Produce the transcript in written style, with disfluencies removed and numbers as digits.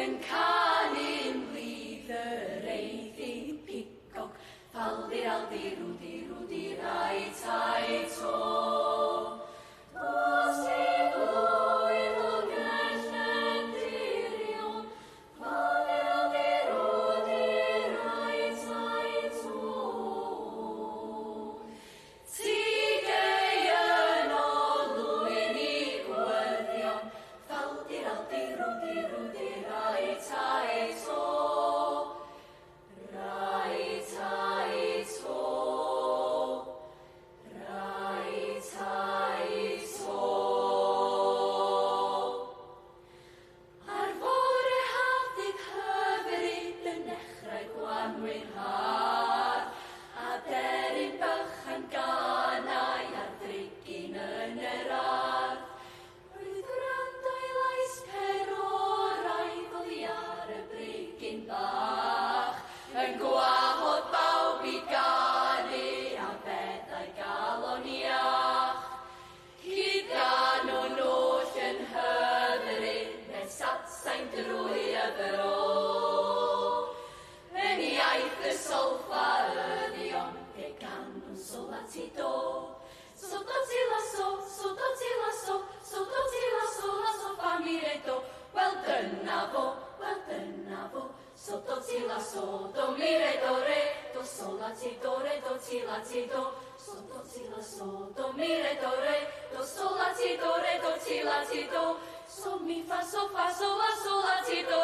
yn canu'n blid yr eithi pigog, faldir aldir rwdi rwdi rai tai to. Dos i blwydd o gelled dirion, faldir aldir rwdi rai tai to. Tigei yn olwyn i gwyddion, faldir aldir rwdi rai tai to. Rai tai to. Rai tai to. Ar fore hafdydd hyfryd yn dechrau Gwanwyn har, a deryn bychan ganau ar ddrigyn yn yr ardd. Roedd gwrando i lais peroraidd oddi ar y brigyn bach, yn gwahodd bawb i ganu a beddau galon iach. Hyd gan o'n oll yn hyfryd, nes atsain drwy yfyro. Yn iaith y solfa yddion, ge gan o'n sol at i do. So do ti lasso, so do ti lasso, so do ti lasso, lasso fa mi redo. Wel dyna fo, so do ti lasso, do mi redo re, do sol la ti do re, do ti la ti do. So do ti lasso, do mi redo re, do sol la ti do re, do ti la ti do. So mi fa so la ti do.